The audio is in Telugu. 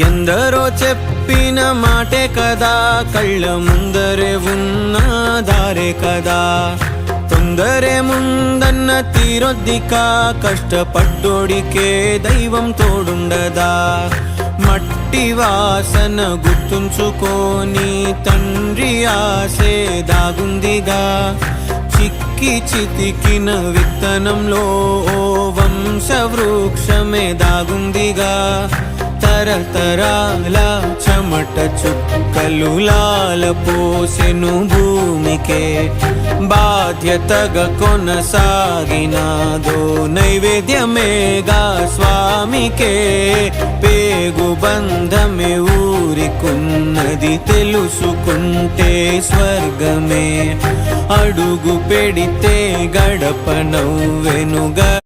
ఎందరో చెప్పిన మాటే కదా, కళ్ళ ముందరే ఉన్న దారే కదా. తొందరే ముందన్న తీరొద్దిక, కష్టపడ్డోడికే దైవం తోడుండదా. మట్టి వాసన గుర్తుంచుకొని తండ్రి ఆసే దాగుందిగా. చిక్కి చితికిన విత్తనంలో ఓ వంశవృక్షమే దాగుందిగా. తరతరాల చెమట చుక్కలు లాల పోసెను భూమికే. బాధ్యతగా కొనసాగినాదో నైవేద్యమేగా స్వామికే. పేగు బంధమే ఊరికున్నది తెలుసుకుంటే స్వర్గమే. అడుగు పెడితే గడప నవ్వెనుగా.